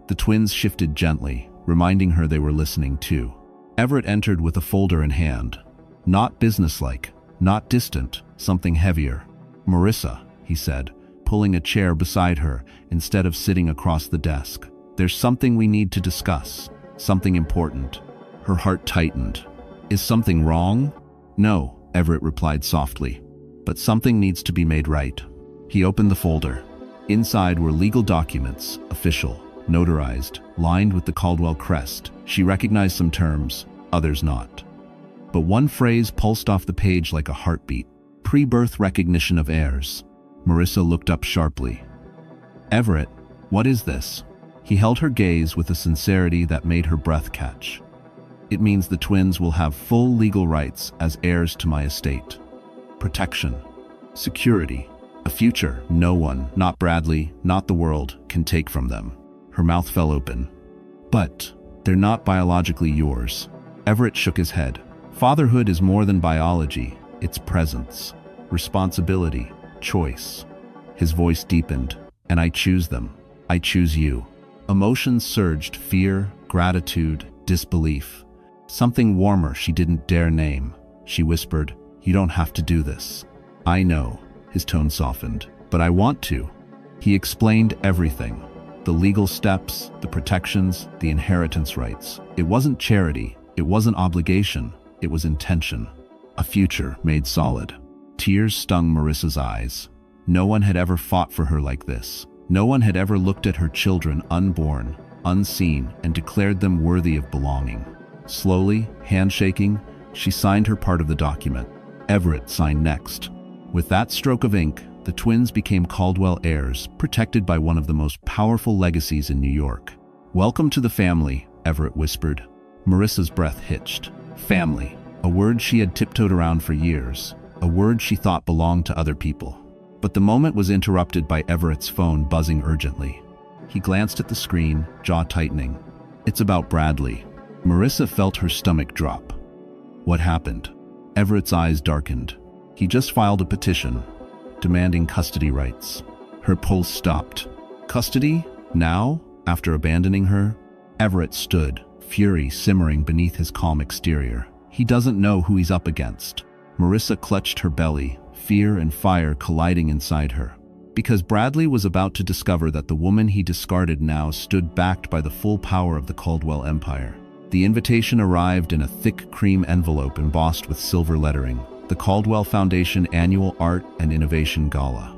The twins shifted gently, reminding her they were listening too. Everett entered with a folder in hand. Not businesslike, not distant, something heavier. "Marissa," he said, pulling a chair beside her instead of sitting across the desk. "There's something we need to discuss, something important." Her heart tightened. "Is something wrong?" "No," Everett replied softly, "but something needs to be made right." He opened the folder. Inside were legal documents, official, notarized, lined with the Caldwell crest. She recognized some terms, others not. But one phrase pulsed off the page like a heartbeat. Pre-birth recognition of heirs. Marissa looked up sharply. "Everett, what is this?" He held her gaze with a sincerity that made her breath catch. "It means the twins will have full legal rights as heirs to my estate. Protection. Security. A future no one, not Bradley, not the world, can take from them." Her mouth fell open. "But they're not biologically yours." Everett shook his head. "Fatherhood is more than biology. It's presence, responsibility, choice." His voice deepened. "And I choose them. I choose you." Emotions surged: fear, gratitude, disbelief. Something warmer she didn't dare name. She whispered, "You don't have to do this." "I know." His tone softened. "But I want to." He explained everything. The legal steps, the protections, the inheritance rights. It wasn't charity, it wasn't obligation, it was intention. A future made solid. Tears stung Marissa's eyes. No one had ever fought for her like this. No one had ever looked at her children unborn, unseen, and declared them worthy of belonging. Slowly, handshaking, she signed her part of the document. Everett signed next. With that stroke of ink, the twins became Caldwell heirs, protected by one of the most powerful legacies in New York. "Welcome to the family," Everett whispered. Marissa's breath hitched. Family, a word she had tiptoed around for years, a word she thought belonged to other people. But the moment was interrupted by Everett's phone buzzing urgently. He glanced at the screen, jaw tightening. "It's about Bradley." Marissa felt her stomach drop. What happened? Everett's eyes darkened. He just filed a petition, demanding custody rights. Her pulse stopped. Custody? Now? After abandoning her? Everett stood, fury simmering beneath his calm exterior. He doesn't know who he's up against. Marissa clutched her belly, fear and fire colliding inside her. Because Bradley was about to discover that the woman he discarded now stood backed by the full power of the Caldwell empire. The invitation arrived in a thick cream envelope embossed with silver lettering. the Caldwell Foundation Annual Art and Innovation Gala.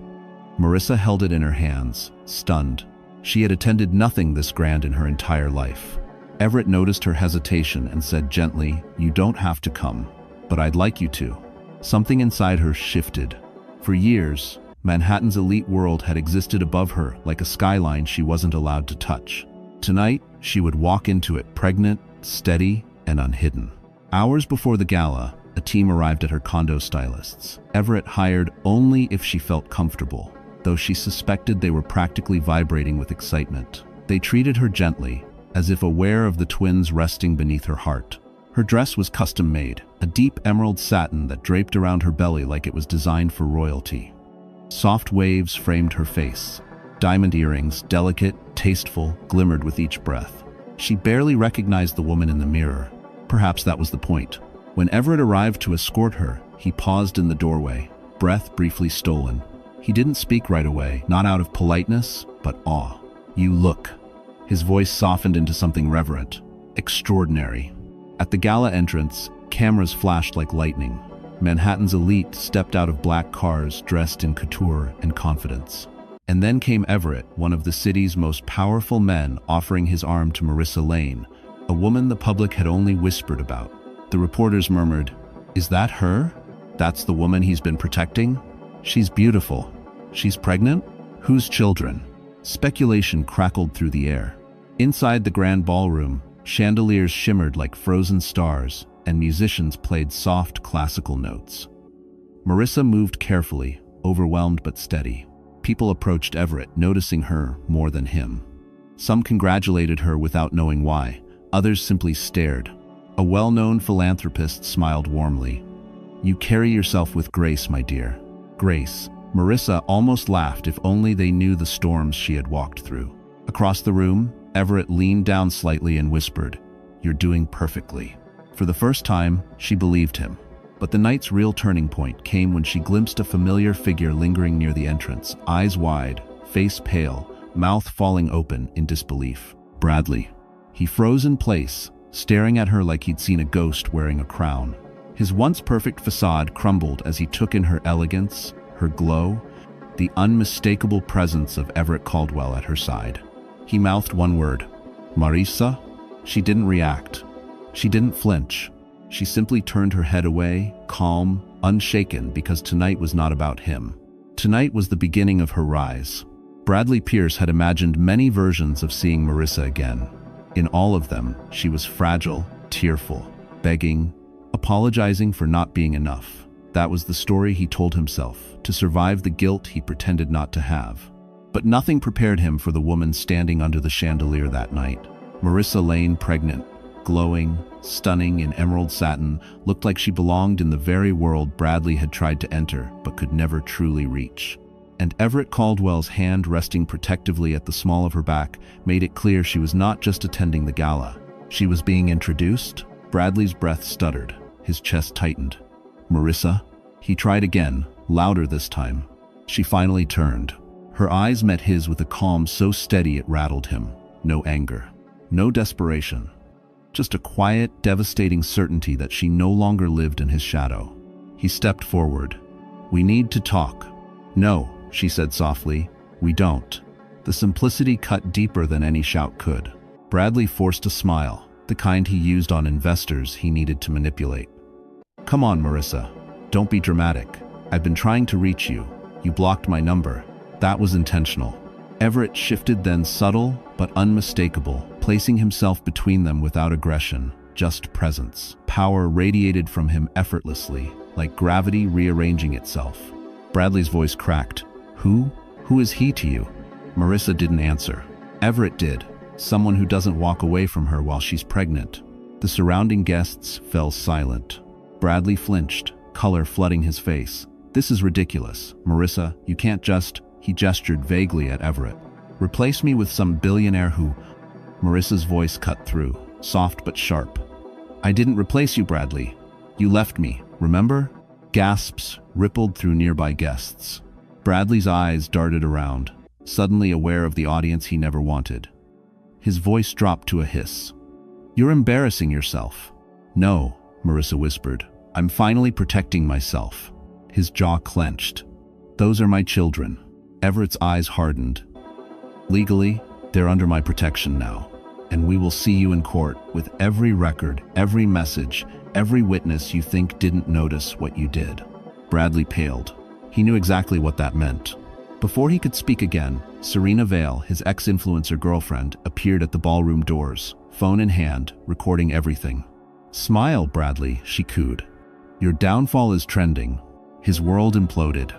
Marissa held it in her hands, stunned. She had attended nothing this grand in her entire life. Everett noticed her hesitation and said gently, "You don't have to come, but I'd like you to." Something inside her shifted. For years, Manhattan's elite world had existed above her like a skyline she wasn't allowed to touch. Tonight, she would walk into it pregnant, steady, and unhidden. Hours before the gala, a team arrived at her condo stylist's. Everett hired only if she felt comfortable, though she suspected they were practically vibrating with excitement. They treated her gently, as if aware of the twins resting beneath her heart. Her dress was custom-made, a deep emerald satin that draped around her belly like it was designed for royalty. Soft waves framed her face. Diamond earrings, delicate, tasteful, glimmered with each breath. She barely recognized the woman in the mirror. Perhaps that was the point. When Everett arrived to escort her, he paused in the doorway, breath briefly stolen. He didn't speak right away, not out of politeness, but awe. "You look." His voice softened into something reverent. "Extraordinary." At the gala entrance, cameras flashed like lightning. Manhattan's elite stepped out of black cars dressed in couture and confidence. And then came Everett, one of the city's most powerful men, offering his arm to Marissa Lane, a woman the public had only whispered about. The reporters murmured, "Is that her? That's the woman he's been protecting? She's beautiful. She's pregnant? Whose children?" Speculation crackled through the air. Inside the grand ballroom, chandeliers shimmered like frozen stars, and musicians played soft classical notes. Marissa moved carefully, overwhelmed but steady. People approached Everett, noticing her more than him. Some congratulated her without knowing why. Others simply stared. A well-known philanthropist smiled warmly. "You carry yourself with grace, my dear." Grace. Marissa almost laughed if only they knew the storms she had walked through. Across the room, Everett leaned down slightly and whispered, "You're doing perfectly." For the first time, she believed him. But the night's real turning point came when she glimpsed a familiar figure lingering near the entrance, eyes wide, face pale, mouth falling open in disbelief. Bradley. He froze in place, staring at her like he'd seen a ghost wearing a crown. His once perfect facade crumbled as he took in her elegance, her glow, the unmistakable presence of Everett Caldwell at her side. He mouthed one word, "Marissa?" She didn't react. She didn't flinch. She simply turned her head away, calm, unshaken, because tonight was not about him. Tonight was the beginning of her rise. Bradley Pierce had imagined many versions of seeing Marissa again. In all of them, she was fragile, tearful, begging, apologizing for not being enough. That was the story he told himself, to survive the guilt he pretended not to have. But nothing prepared him for the woman standing under the chandelier that night. Marissa Lane, pregnant, glowing, stunning in emerald satin, looked like she belonged in the very world Bradley had tried to enter but could never truly reach. And Everett Caldwell's hand resting protectively at the small of her back made it clear she was not just attending the gala. She was being introduced. Bradley's breath stuttered. His chest tightened. "Marissa?" He tried again, louder this time. She finally turned. Her eyes met his with a calm so steady it rattled him. No anger. No desperation. Just a quiet, devastating certainty that she no longer lived in his shadow. He stepped forward. "We need to talk." "No," she said softly. "We don't." The simplicity cut deeper than any shout could. Bradley forced a smile, the kind he used on investors he needed to manipulate. "Come on, Marissa. Don't be dramatic. I've been trying to reach you. You blocked my number." That was intentional. Everett shifted, then subtle but unmistakable, placing himself between them without aggression, just presence. Power radiated from him effortlessly, like gravity rearranging itself. Bradley's voice cracked. Who is he to you?" Marissa didn't answer. Everett did. Someone who doesn't walk away from her while she's pregnant. The surrounding guests fell silent. Bradley flinched, color flooding his face. "This is ridiculous. Marissa, you can't just..." He gestured vaguely at Everett. "Replace me with some billionaire who..." Marissa's voice cut through, soft but sharp. "I didn't replace you, Bradley. You left me, remember?" Gasps rippled through nearby guests. Bradley's eyes darted around, suddenly aware of the audience he never wanted. His voice dropped to a hiss. "You're embarrassing yourself." "No," Marissa whispered. I'm finally protecting myself. His jaw clenched. Those are my children. Everett's eyes hardened. Legally, they're under my protection now, and we will see you in court with every record, every message, every witness you think didn't notice what you did. Bradley paled. He knew exactly what that meant. Before he could speak again, Serena Vale, his ex-influencer girlfriend, appeared at the ballroom doors, phone in hand, recording everything. "Smile, Bradley," she cooed. "Your downfall is trending." His world imploded.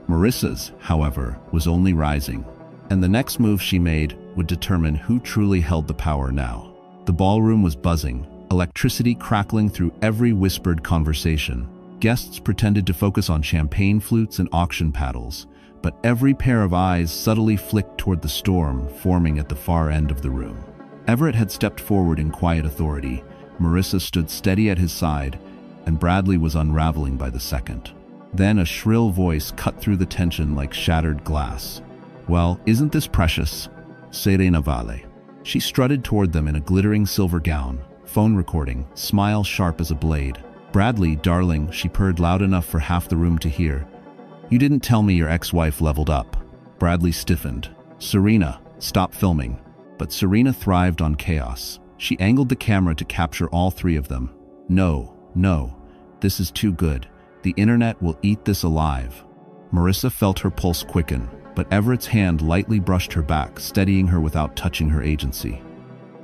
Marissa's, however, was only rising, and the next move she made would determine who truly held the power now. The ballroom was buzzing, electricity crackling through every whispered conversation. Guests pretended to focus on champagne flutes and auction paddles, but every pair of eyes subtly flicked toward the storm forming at the far end of the room. Everett had stepped forward in quiet authority. Marissa stood steady at his side, and Bradley was unraveling by the second. Then a shrill voice cut through the tension like shattered glass. "Well, isn't this precious? Serena Vale." She strutted toward them in a glittering silver gown, phone recording, smile sharp as a blade. "Bradley, darling," she purred loud enough for half the room to hear. "You didn't tell me your ex-wife leveled up." Bradley stiffened. "Serena, stop filming." But Serena thrived on chaos. She angled the camera to capture all three of them. No, this is too good. The internet will eat this alive." Marissa felt her pulse quicken, but Everett's hand lightly brushed her back, steadying her without touching her agency.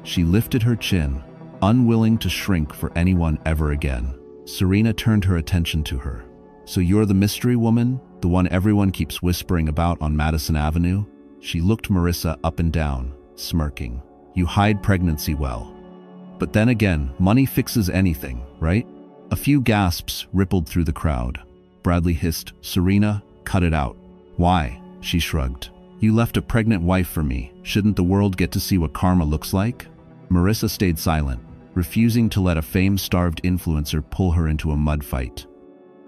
She lifted her chin, unwilling to shrink for anyone ever again. Serena turned her attention to her. "So you're the mystery woman? The one everyone keeps whispering about on Madison Avenue?" She looked Marissa up and down, smirking. "You hide pregnancy well. But then again, money fixes anything, right?" A few gasps rippled through the crowd. Bradley hissed, "Serena, cut it out." "Why?" She shrugged. "You left a pregnant wife for me. Shouldn't the world get to see what karma looks like?" Marissa stayed silent, refusing to let a fame-starved influencer pull her into a mud fight.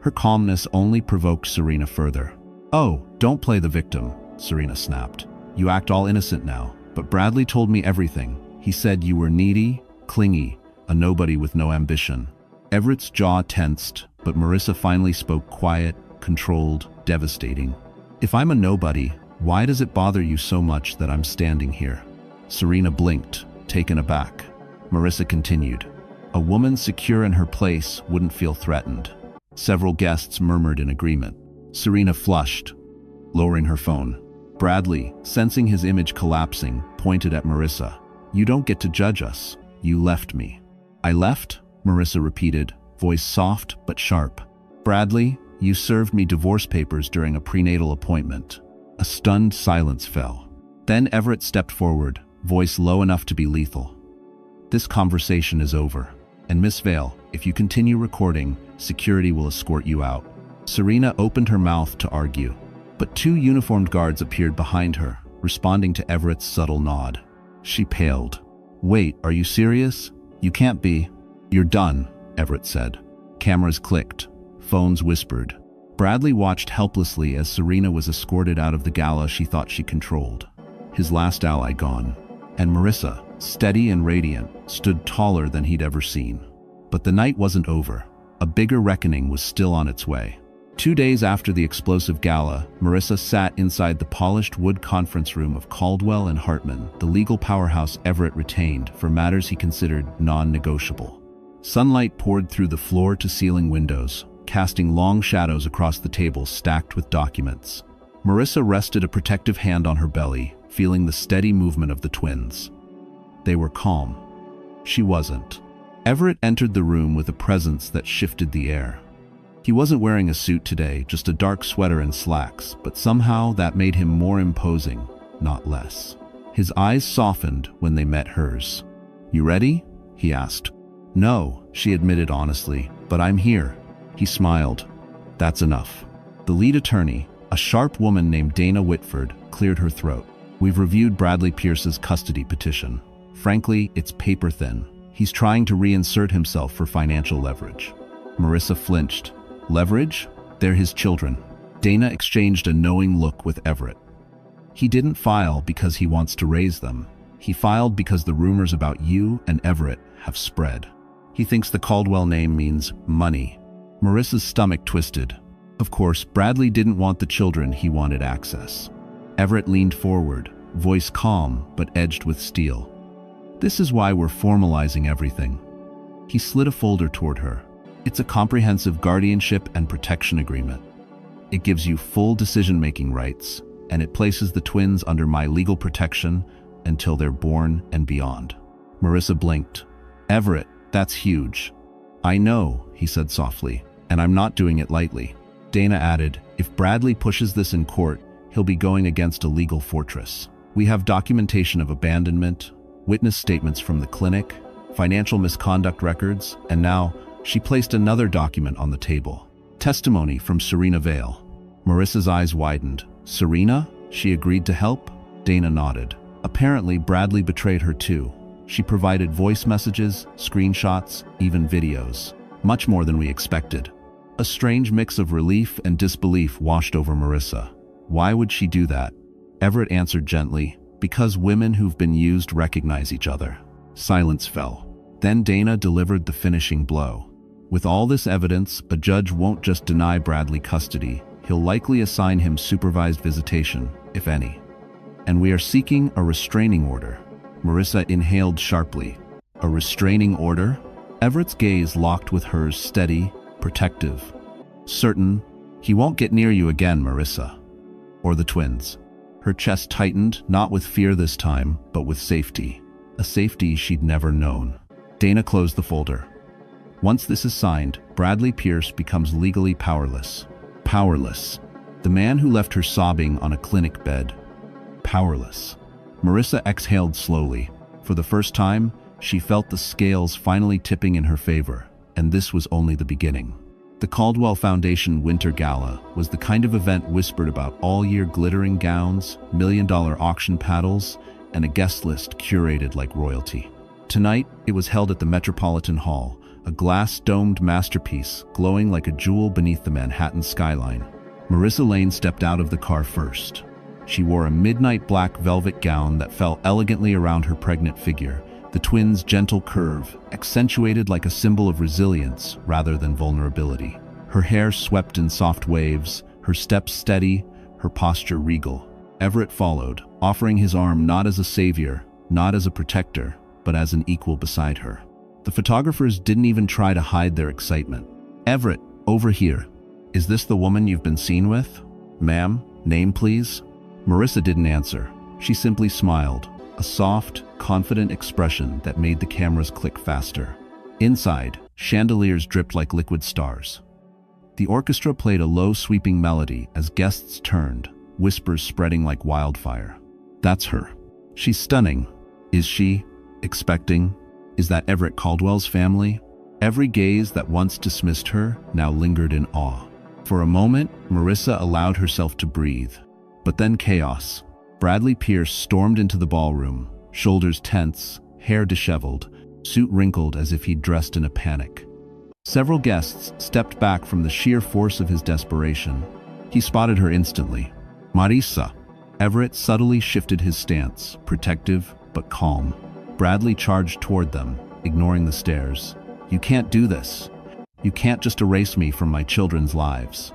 Her calmness only provoked Serena further. "Oh, don't play the victim," Serena snapped. "You act all innocent now, but Bradley told me everything. He said you were needy, clingy, a nobody with no ambition." Everett's jaw tensed, but Marissa finally spoke quiet, controlled, devastating. "If I'm a nobody, why does it bother you so much that I'm standing here?" Serena blinked, taken aback. Marissa continued. "A woman secure in her place wouldn't feel threatened." Several guests murmured in agreement. Serena flushed, lowering her phone. Bradley, sensing his image collapsing, pointed at Marissa. "You don't get to judge us. You left me." "I left?" Marissa repeated, voice soft but sharp. "Bradley, you served me divorce papers during a prenatal appointment." A stunned silence fell. Then Everett stepped forward, voice low enough to be lethal. "This conversation is over. And Miss Vale, if you continue recording, security will escort you out." Serena opened her mouth to argue, but two uniformed guards appeared behind her, responding to Everett's subtle nod. She paled. "Wait, are you serious? You can't be." "You're done," Everett said. Cameras clicked. Phones whispered. Bradley watched helplessly as Serena was escorted out of the gala she thought she controlled. His last ally gone. And Marissa, steady and radiant, stood taller than he'd ever seen. But the night wasn't over. A bigger reckoning was still on its way. 2 days after the explosive gala, Marissa sat inside the polished wood conference room of Caldwell and Hartman, the legal powerhouse Everett retained for matters he considered non-negotiable. Sunlight poured through the floor-to-ceiling windows, casting long shadows across the table stacked with documents. Marissa rested a protective hand on her belly, feeling the steady movement of the twins. They were calm. She wasn't. Everett entered the room with a presence that shifted the air. He wasn't wearing a suit today, just a dark sweater and slacks, but somehow that made him more imposing, not less. His eyes softened when they met hers. "You ready?" he asked. "No," she admitted honestly, "but I'm here." He smiled. "That's enough." The lead attorney, a sharp woman named Dana Whitford, cleared her throat. "We've reviewed Bradley Pierce's custody petition. Frankly, it's paper thin. He's trying to reinsert himself for financial leverage." Marissa flinched. "Leverage? They're his children." Dana exchanged a knowing look with Everett. "He didn't file because he wants to raise them. He filed because the rumors about you and Everett have spread. He thinks the Caldwell name means money." Marissa's stomach twisted. Of course, Bradley didn't want the children, he wanted access. Everett leaned forward, voice calm but edged with steel. "This is why we're formalizing everything." He slid a folder toward her. "It's a comprehensive guardianship and protection agreement. It gives you full decision-making rights, and it places the twins under my legal protection until they're born and beyond." Marissa blinked. "Everett, that's huge." "I know," he said softly, "and I'm not doing it lightly." Dana added, "If Bradley pushes this in court, he'll be going against a legal fortress. We have documentation of abandonment, witness statements from the clinic, financial misconduct records, and now she placed another document on the table. Testimony from Serena Vale. Marissa's eyes widened. "Serena? She agreed to help?" Dana nodded. "Apparently, Bradley betrayed her too. She provided voice messages, screenshots, even videos. Much more than we expected." A strange mix of relief and disbelief washed over Marissa. Why would she do that? Everett answered gently, "Because women who've been used recognize each other." Silence fell. Then Dana delivered the finishing blow. "With all this evidence, a judge won't just deny Bradley custody. He'll likely assign him supervised visitation, if any. And we are seeking a restraining order." Marissa inhaled sharply. "A restraining order?" Everett's gaze locked with hers, steady, protective. "Certain. He won't get near you again, Marissa. Or the twins." Her chest tightened, not with fear this time, but with safety. A safety she'd never known. Dana closed the folder. "Once this is signed, Bradley Pierce becomes legally powerless." Powerless. The man who left her sobbing on a clinic bed. Powerless. Marissa exhaled slowly. For the first time, she felt the scales finally tipping in her favor, and this was only the beginning. The Caldwell Foundation Winter Gala was the kind of event whispered about all year: glittering gowns, million-dollar auction paddles, and a guest list curated like royalty. Tonight, it was held at the Metropolitan Hall, a glass-domed masterpiece glowing like a jewel beneath the Manhattan skyline. Marissa Lane stepped out of the car first. She wore a midnight black velvet gown that fell elegantly around her pregnant figure, the twins' gentle curve accentuated like a symbol of resilience rather than vulnerability. Her hair swept in soft waves, her steps steady, her posture regal. Everett followed, offering his arm not as a savior, not as a protector, but as an equal beside her. The photographers didn't even try to hide their excitement. "Everett, over here. Is this the woman you've been seen with?" "Ma'am, name please?" Marissa didn't answer. She simply smiled, a soft, confident expression that made the cameras click faster. Inside, chandeliers dripped like liquid stars. The orchestra played a low, sweeping melody as guests turned, whispers spreading like wildfire. "That's her. She's stunning. Is she expecting? Is that Everett Caldwell's family?" Every gaze that once dismissed her now lingered in awe. For a moment, Marissa allowed herself to breathe. But then chaos. Bradley Pierce stormed into the ballroom, shoulders tense, hair disheveled, suit wrinkled as if he'd dressed in a panic. Several guests stepped back from the sheer force of his desperation. He spotted her instantly. "Marissa." Everett subtly shifted his stance, protective but calm. Bradley charged toward them, ignoring the stares. "You can't do this. You can't just erase me from my children's lives."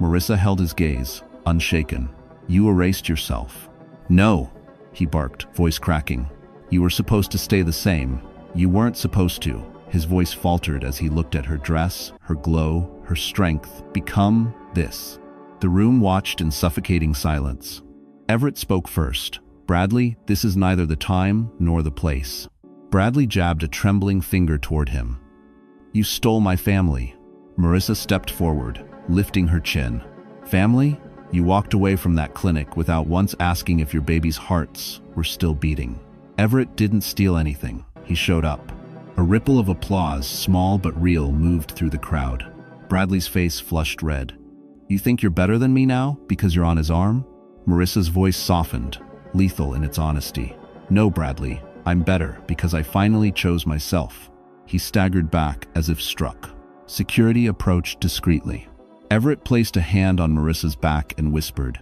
Marissa held his gaze, unshaken. "You erased yourself." "No," he barked, voice cracking. "You were supposed to stay the same. You weren't supposed to." His voice faltered as he looked at her dress, her glow, her strength. "Become this." The room watched in suffocating silence. Everett spoke first. "Bradley, this is neither the time nor the place." Bradley jabbed a trembling finger toward him. "You stole my family." Marissa stepped forward, lifting her chin. "Family? You walked away from that clinic without once asking if your baby's hearts were still beating." Everett didn't steal anything. He showed up. A ripple of applause, small but real, moved through the crowd. Bradley's face flushed red. "You think you're better than me now because you're on his arm?" Marissa's voice softened, lethal in its honesty. "No, Bradley, I'm better because I finally chose myself." He staggered back as if struck. Security approached discreetly. Everett placed a hand on Marissa's back and whispered,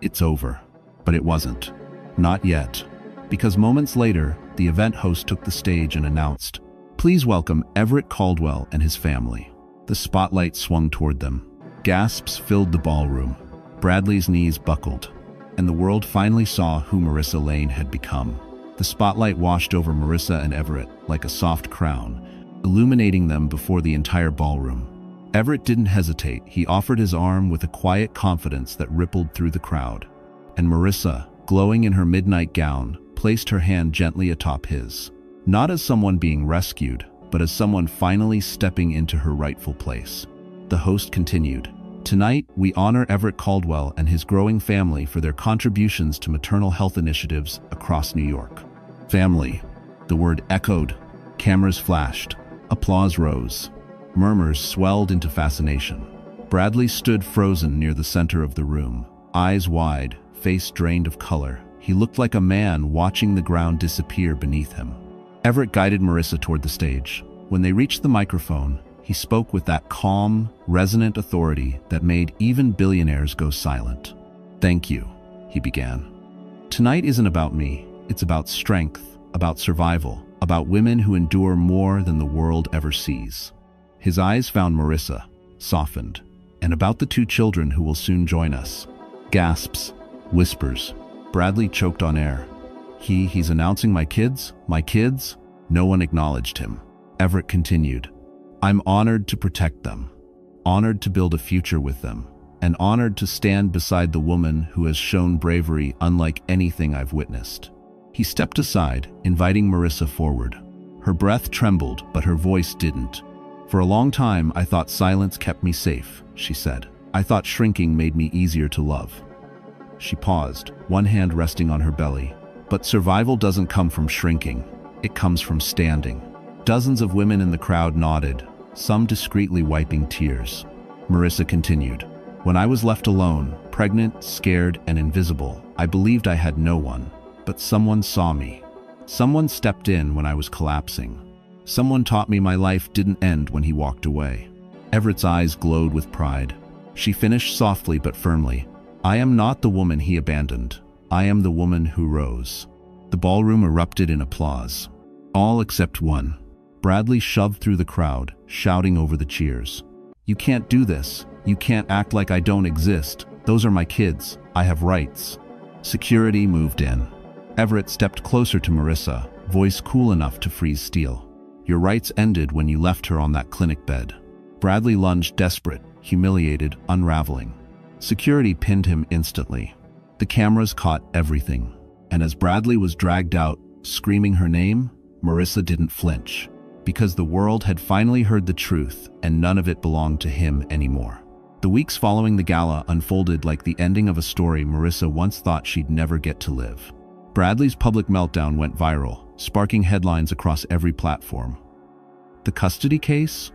"It's over." But it wasn't. Not yet. Because moments later, the event host took the stage and announced, "Please welcome Everett Caldwell and his family." The spotlight swung toward them. Gasps filled the ballroom. Bradley's knees buckled, and the world finally saw who Marissa Lane had become. The spotlight washed over Marissa and Everett like a soft crown, illuminating them before the entire ballroom. Everett didn't hesitate. He offered his arm with a quiet confidence that rippled through the crowd. And Marissa, glowing in her midnight gown, placed her hand gently atop his. Not as someone being rescued, but as someone finally stepping into her rightful place. The host continued, "Tonight, we honor Everett Caldwell and his growing family for their contributions to maternal health initiatives across New York." Family. The word echoed. Cameras flashed. Applause rose. Murmurs swelled into fascination. Bradley stood frozen near the center of the room, eyes wide, face drained of color. He looked like a man watching the ground disappear beneath him. Everett guided Marissa toward the stage. When they reached the microphone, he spoke with that calm, resonant authority that made even billionaires go silent. "Thank you," he began. "Tonight isn't about me. It's about strength, about survival, about women who endure more than the world ever sees." His eyes found Marissa, softened, and about the 2 children who will soon join us. Gasps, whispers. Bradley choked on air. He's announcing my kids? My kids? No one acknowledged him. Everett continued, "I'm honored to protect them, honored to build a future with them, and honored to stand beside the woman who has shown bravery unlike anything I've witnessed." He stepped aside, inviting Marissa forward. Her breath trembled, but her voice didn't. "For a long time, I thought silence kept me safe," she said. "I thought shrinking made me easier to love." She paused, one hand resting on her belly. "But survival doesn't come from shrinking. It comes from standing." Dozens of women in the crowd nodded, some discreetly wiping tears. Marissa continued, "When I was left alone, pregnant, scared, and invisible, I believed I had no one. But someone saw me. Someone stepped in when I was collapsing. Someone taught me my life didn't end when he walked away." Everett's eyes glowed with pride. She finished softly but firmly, "I am not the woman he abandoned. I am the woman who rose." The ballroom erupted in applause. All except one. Bradley shoved through the crowd, shouting over the cheers. "You can't do this. You can't act like I don't exist. Those are my kids. I have rights." Security moved in. Everett stepped closer to Marissa, voice cool enough to freeze steel. "Your rights ended when you left her on that clinic bed." Bradley lunged, desperate, humiliated, unraveling. Security pinned him instantly. The cameras caught everything. And as Bradley was dragged out, screaming her name, Marissa didn't flinch. Because the world had finally heard the truth, and none of it belonged to him anymore. The weeks following the gala unfolded like the ending of a story Marissa once thought she'd never get to live. Bradley's public meltdown went viral, sparking headlines across every platform. The custody case?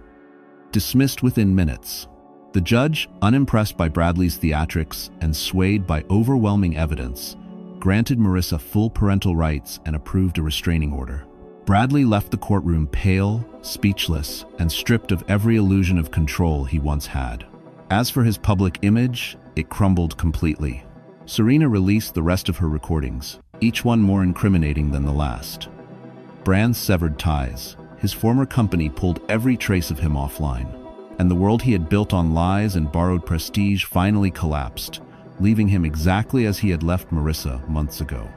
Dismissed within minutes. The judge, unimpressed by Bradley's theatrics and swayed by overwhelming evidence, granted Marissa full parental rights and approved a restraining order. Bradley left the courtroom pale, speechless, and stripped of every illusion of control he once had. As for his public image, it crumbled completely. Serena released the rest of her recordings, each one more incriminating than the last. Brands severed ties. His former company pulled every trace of him offline. And the world he had built on lies and borrowed prestige finally collapsed, leaving him exactly as he had left Marissa months ago.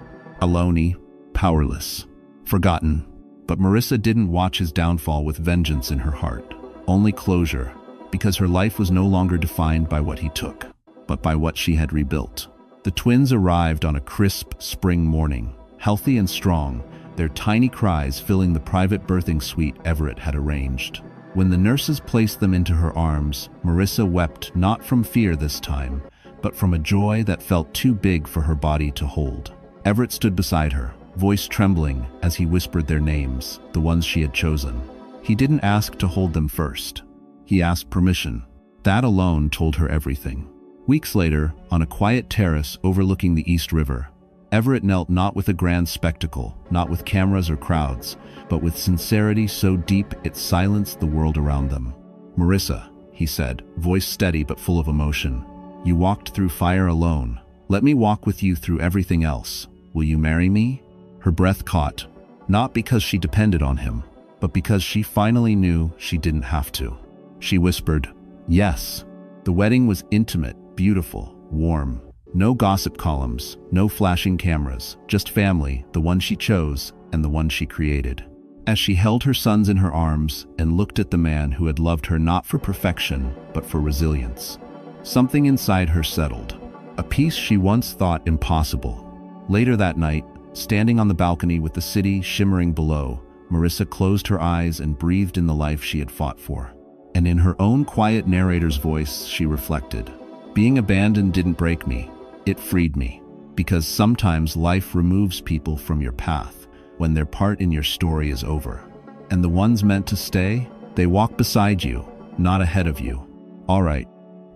Alone, powerless, forgotten. But Marissa didn't watch his downfall with vengeance in her heart. Only closure, because her life was no longer defined by what he took, but by what she had rebuilt. The twins arrived on a crisp spring morning, healthy and strong, their tiny cries filling the private birthing suite Everett had arranged. When the nurses placed them into her arms, Marissa wept not from fear this time, but from a joy that felt too big for her body to hold. Everett stood beside her, voice trembling as he whispered their names, the ones she had chosen. He didn't ask to hold them first. He asked permission. That alone told her everything. Weeks later, on a quiet terrace overlooking the East River, Everett knelt not with a grand spectacle, not with cameras or crowds, but with sincerity so deep it silenced the world around them. "Marissa," he said, voice steady but full of emotion, "you walked through fire alone. Let me walk with you through everything else. Will you marry me?" Her breath caught, not because she depended on him, but because she finally knew she didn't have to. She whispered, "Yes." The wedding was intimate, beautiful, warm. No gossip columns, no flashing cameras, just family, the one she chose and the one she created. As she held her sons in her arms and looked at the man who had loved her not for perfection, but for resilience, something inside her settled, a peace she once thought impossible. Later that night, standing on the balcony with the city shimmering below, Marissa closed her eyes and breathed in the life she had fought for. And in her own quiet narrator's voice, she reflected, "Being abandoned didn't break me, it freed me." Because sometimes life removes people from your path when their part in your story is over. And the ones meant to stay, they walk beside you, not ahead of you. All right,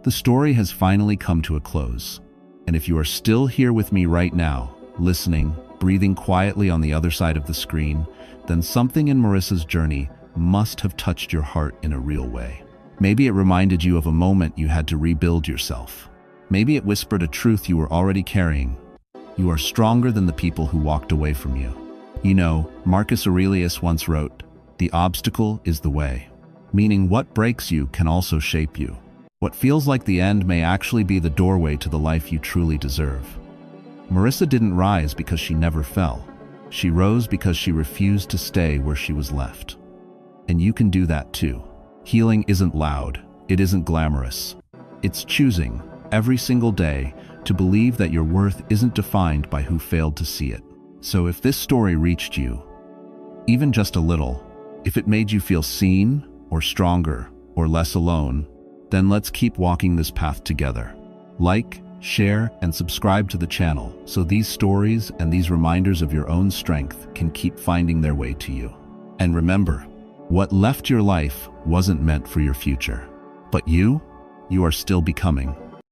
the story has finally come to a close. And if you are still here with me right now, listening, breathing quietly on the other side of the screen, then something in Marissa's journey must have touched your heart in a real way. Maybe it reminded you of a moment you had to rebuild yourself. Maybe it whispered a truth you were already carrying. You are stronger than the people who walked away from you. You know, Marcus Aurelius once wrote, "The obstacle is the way," meaning what breaks you can also shape you. What feels like the end may actually be the doorway to the life you truly deserve. Marissa didn't rise because she never fell. She rose because she refused to stay where she was left. And you can do that too. Healing isn't loud, it isn't glamorous. It's choosing, every single day, to believe that your worth isn't defined by who failed to see it. So if this story reached you, even just a little, if it made you feel seen, or stronger, or less alone, then let's keep walking this path together. Like, share, and subscribe to the channel so these stories and these reminders of your own strength can keep finding their way to you. And remember, what left your life wasn't meant for your future. But you are still becoming.